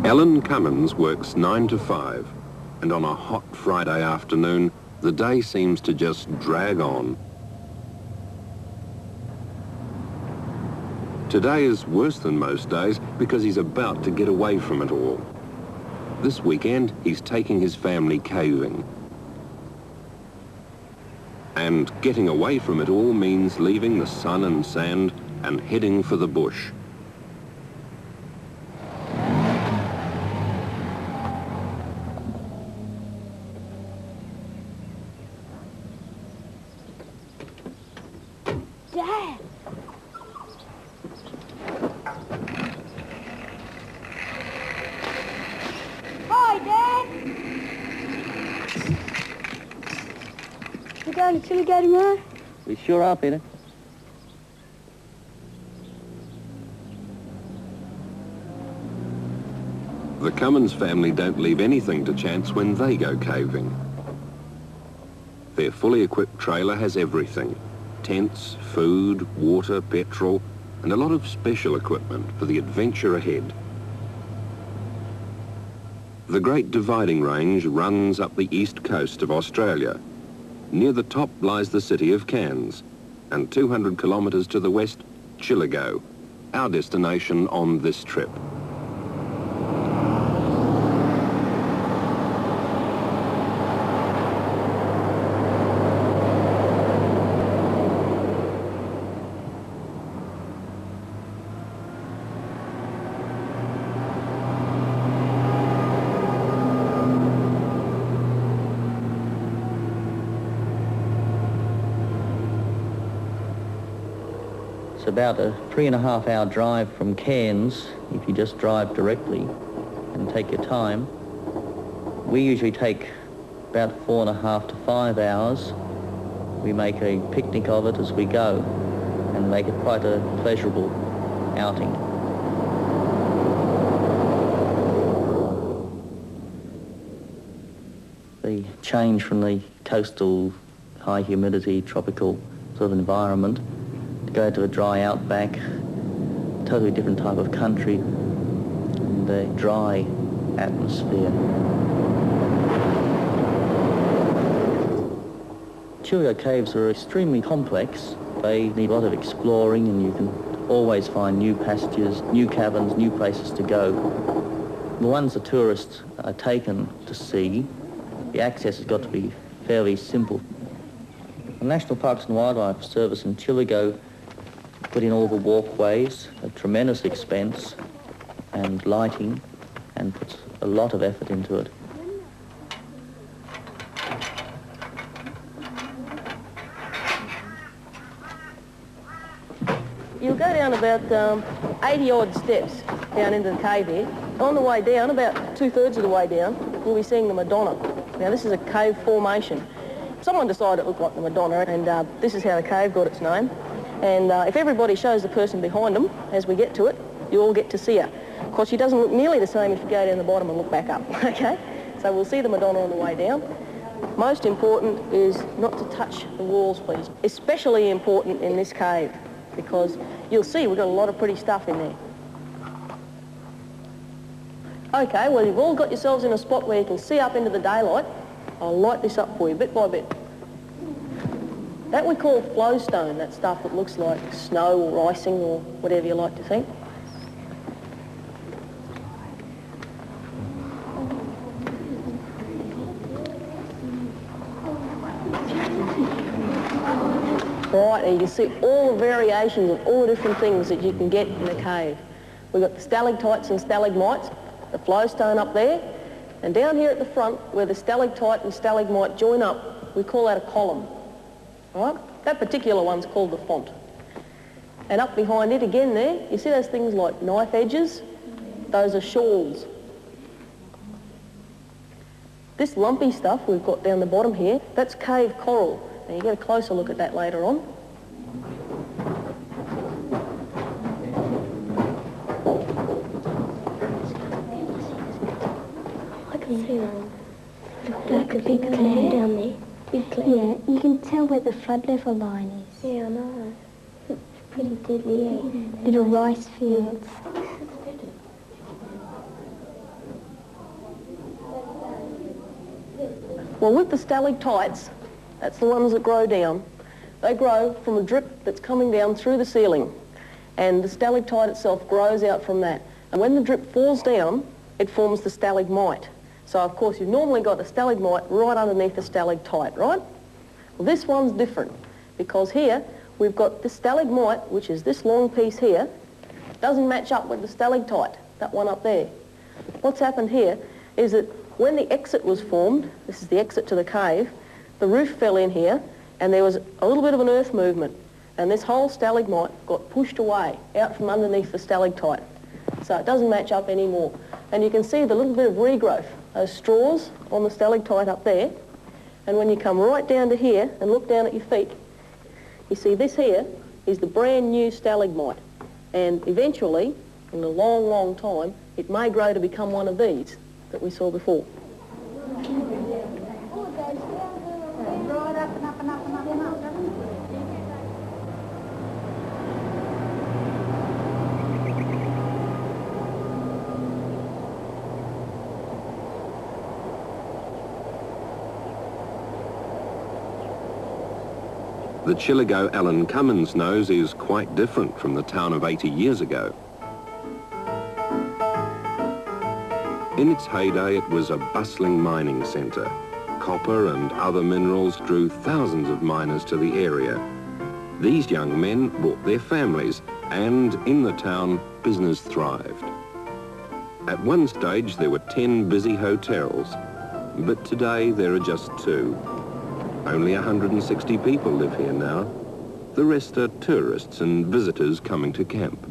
Ellen Cummins works 9 to 5, and on a hot Friday afternoon, the day seems to just drag on. Today is worse than most days because he's about to get away from it all. This weekend, he's taking his family caving. And getting away from it all means leaving the sun and sand and heading for the bush. Dad! Hi, Dad! We're going to Chillagoe tomorrow? We sure are, Peter. The Cummins family don't leave anything to chance when they go caving. Their fully equipped trailer has everything: tents, food, water, petrol, and a lot of special equipment for the adventure ahead. The Great Dividing Range runs up the east coast of Australia. Near the top lies the city of Cairns, and 200 kilometres to the west, Chillagoe, our destination on this trip. It's about a 3.5 hour drive from Cairns if you just drive directly and take your time. We usually take about 4.5 to 5 hours. We make a picnic of it as we go and make it quite a pleasurable outing. The change from the coastal, high humidity, tropical sort of environment to go to a dry outback, totally different type of country, and a dry atmosphere. Chillagoe Caves are extremely complex. They need a lot of exploring, and you can always find new passages, new caverns, new places to go. The ones the tourists are taken to see, the access has got to be fairly simple. The National Parks and Wildlife Service in Chillagoe put in all the walkways at tremendous expense and lighting, and puts a lot of effort into it. You'll go down about 80-odd steps down into the cave here. On the way down, about 2/3 of the way down, you'll be seeing the Madonna. Now, this is a cave formation. Someone decided it looked like the Madonna, and this is how the cave got its name. And if everybody shows the person behind them as we get to it, you all get to see her. Of course, she doesn't look nearly the same if you go down the bottom and look back up, okay? So we'll see the Madonna on the way down. Most important is not to touch the walls, please. Especially important in this cave, because you'll see we've got a lot of pretty stuff in there. Okay, well, you've all got yourselves in a spot where you can see up into the daylight. I'll light this up for you bit by bit. That we call flowstone, that stuff that looks like snow or icing or whatever you like to think. Right, and you can see all the variations of all the different things that you can get in a cave. We've got the stalactites and stalagmites, the flowstone up there, and down here at the front where the stalactite and stalagmite join up, we call that a column. Right? That particular one's called the font. And up behind it again there, you see those things like knife edges? Those are shawls. This lumpy stuff we've got down the bottom here, that's cave coral. Now you get a closer look at that later on. I can see one. Like a big clam down there. Big clam. Yeah, you can tell where the flood level line is. Yeah, I know. It's pretty deadly, eh? Little rice fields. Well, with the stalactites, that's the ones that grow down, they grow from a drip that's coming down through the ceiling, and the stalactite itself grows out from that. And when the drip falls down, it forms the stalagmite. So, of course, you've normally got a stalagmite right underneath the stalactite, right? Well, this one's different, because here we've got the stalagmite, which is this long piece here, doesn't match up with the stalactite, that one up there. What's happened here is that when the exit was formed, this is the exit to the cave, the roof fell in here, and there was a little bit of an earth movement, and this whole stalagmite got pushed away, out from underneath the stalactite. So it doesn't match up anymore. And you can see the little bit of regrowth, those straws on the stalactite up there, and when you come right down to here and look down at your feet, you see this here is the brand new stalagmite. And eventually, in a long, long time, it may grow to become one of these that we saw before. The Chillagoe Alan Cummins knows is quite different from the town of 80 years ago. In its heyday, it was a bustling mining centre. Copper and other minerals drew thousands of miners to the area. These young men brought their families, and in the town, business thrived. At one stage, there were 10 busy hotels, but today there are just 2. Only 160 people live here now. The rest are tourists and visitors coming to camp.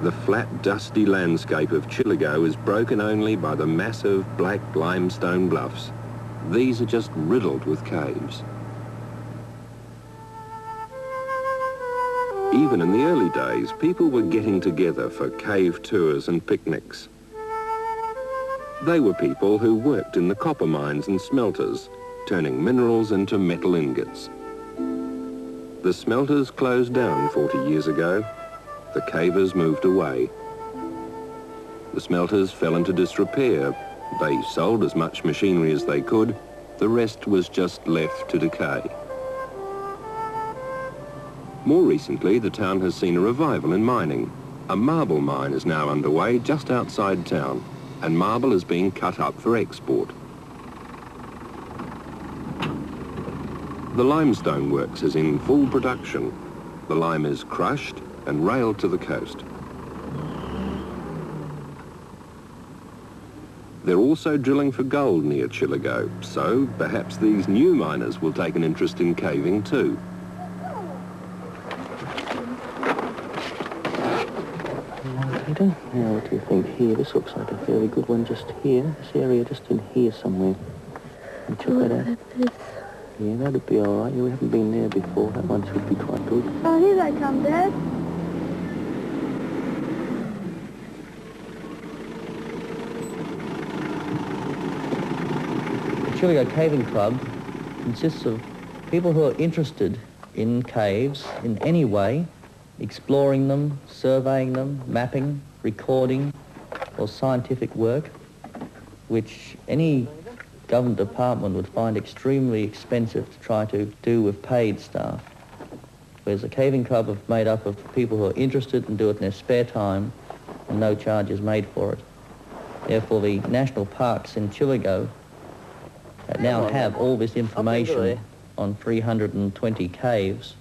The flat, dusty landscape of Chillagoe is broken only by the massive black limestone bluffs. These are just riddled with caves. Even in the early days, people were getting together for cave tours and picnics. They were people who worked in the copper mines and smelters, turning minerals into metal ingots. The smelters closed down 40 years ago. The cavers moved away. The smelters fell into disrepair. They sold as much machinery as they could. The rest was just left to decay. More recently, the town has seen a revival in mining. A marble mine is now underway just outside town, and marble is being cut up for export. The limestone works is in full production. The lime is crushed and railed to the coast. They're also drilling for gold near Chillagoe, so perhaps these new miners will take an interest in caving too. Peter, now what do you think here? This looks like a fairly good one just here. This area just in here somewhere. And check that out. Yeah, that'd be all right. Yeah, we haven't been there before. That one should be quite good. Oh, here they come, Dad. The Chillagoe Caving Club consists of people who are interested in caves in any way, exploring them, surveying them, mapping, recording, or scientific work, which any government department would find extremely expensive to try to do with paid staff. Whereas a caving club is made up of people who are interested and do it in their spare time, and no charge is made for it. Therefore, the national parks in Chillagoe now have all this information on 320 caves,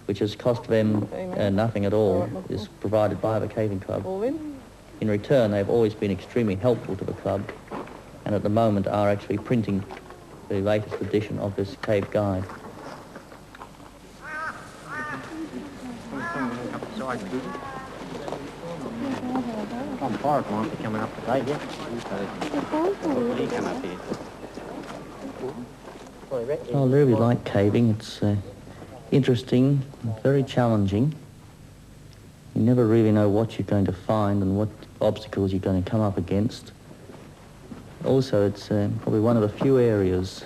which has cost them nothing at all, is provided by the caving club. In return, they've always been extremely helpful to the club, and at the moment are actually printing the latest edition of this cave guide. Forrest won't be coming up today, yeah? He come up here. I really like caving. It's interesting, very challenging. You never really know what you're going to find and what obstacles you're going to come up against. Also, it's probably one of the few areas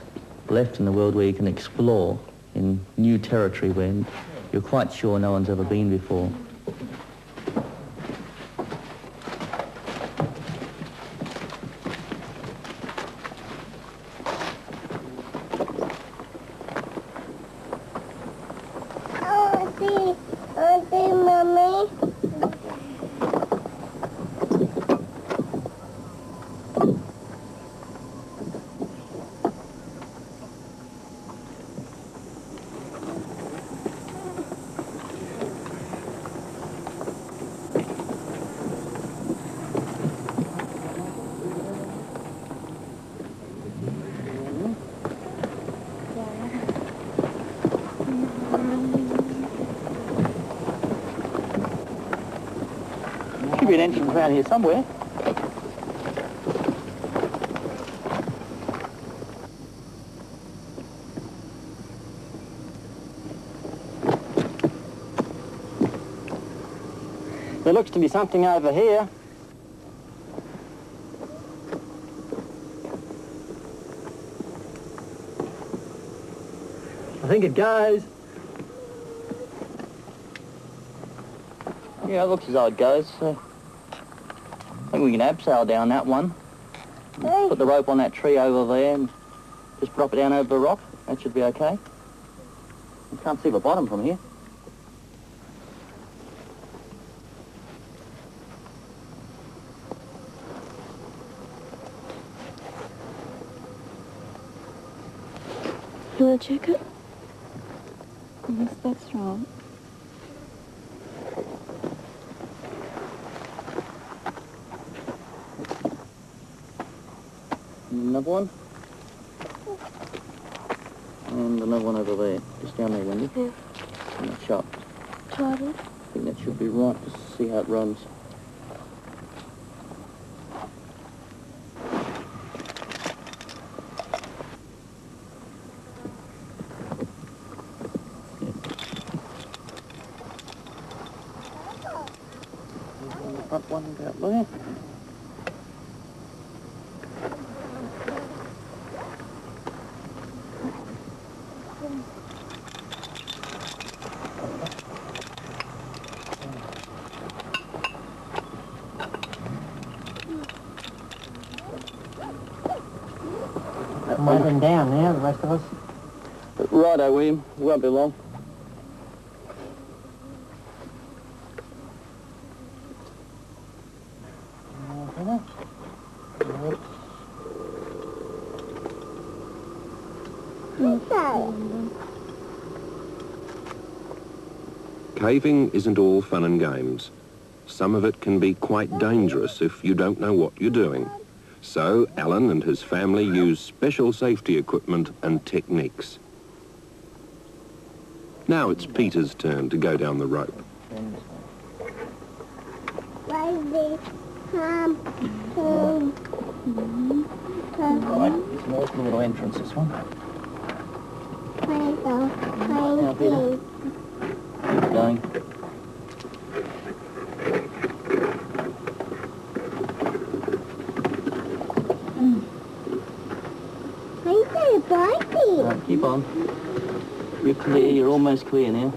left in the world where you can explore in new territory where you're quite sure no one's ever been before. Mommy. Should be an entrance around here somewhere. There looks to be something over here. I think it goes. Yeah, it looks as though it goes. I think we can abseil down that one. Put the rope on that tree over there and just drop it down over the rock. That should be okay. You can't see the bottom from here. You want to check it? Yes, that's right. Another one. And another one over there. Just down there, Wendy. Yeah. And a shot. Try it. I think that should be right. Just see how it runs. Front one about there. Moving down now, the rest of us. Righto, William. We won't be long. Caving isn't all fun and games. Some of it can be quite dangerous if you don't know what you're doing. So Alan and his family use special safety equipment and techniques. Now it's Peter's turn to go down the rope. Right, it's more the little entrance, this one. Now, Peter. Keep going. Right, keep on. You're clear, you're almost clear now.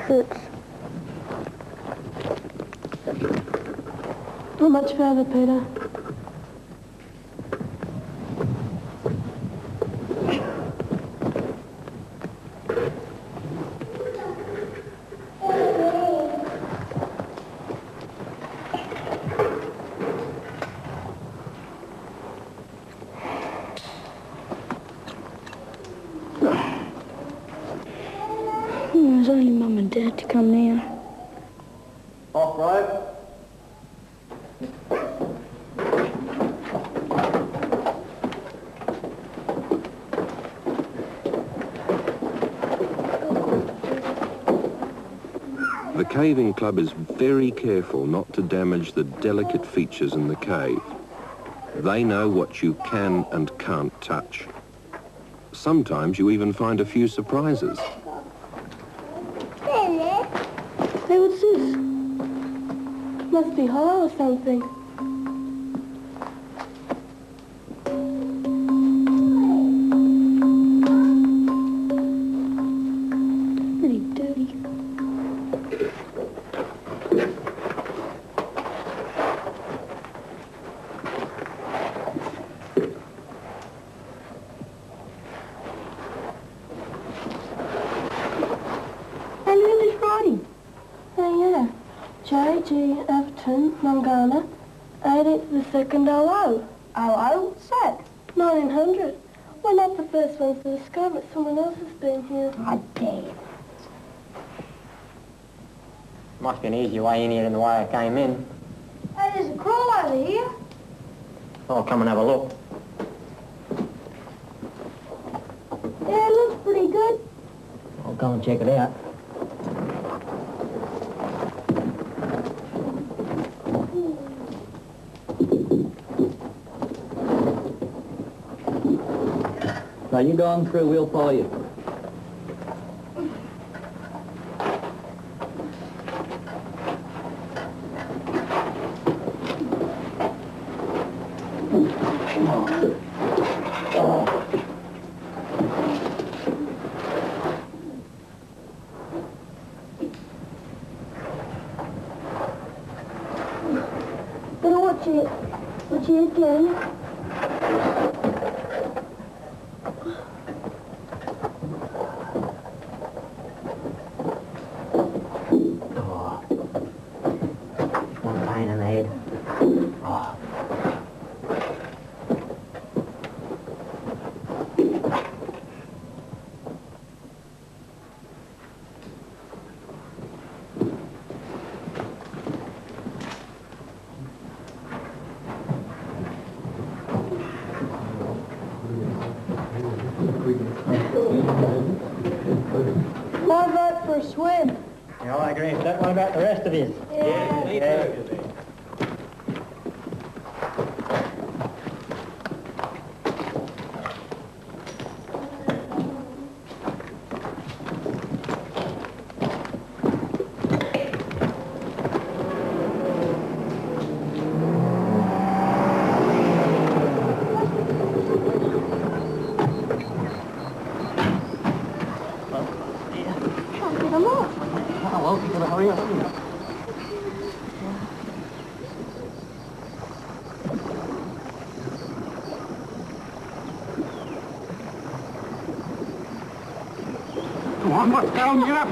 Hurts. Not much further, Peter. was only Mum and Dad to come now. Off road. The caving club is very careful not to damage the delicate features in the cave. They know what you can and can't touch. Sometimes you even find a few surprises. Hey, what's this? Must be hollow or something. Pretty dirty. Hey, look at this writing. Oh, yeah. J.G. Everton, Mangana, 18th the 2nd O.O. O.O.? What's that? 1900. We're not the first ones to discover it. Someone else has been here. God damn. Must be an easier way in here than the way I came in. Hey, there's a crawl over here. I'll come and have a look. Yeah, it looks pretty good. I'll go and check it out. Now you go on through, we'll follow you. Better watch it again. One pain in the head. Oh. I vote for a swim. Yeah, I agree with that. What about the rest of you? Yeah. Get them off. Oh, well, you gotta hurry up, haven't you? Come on, what's down, get up!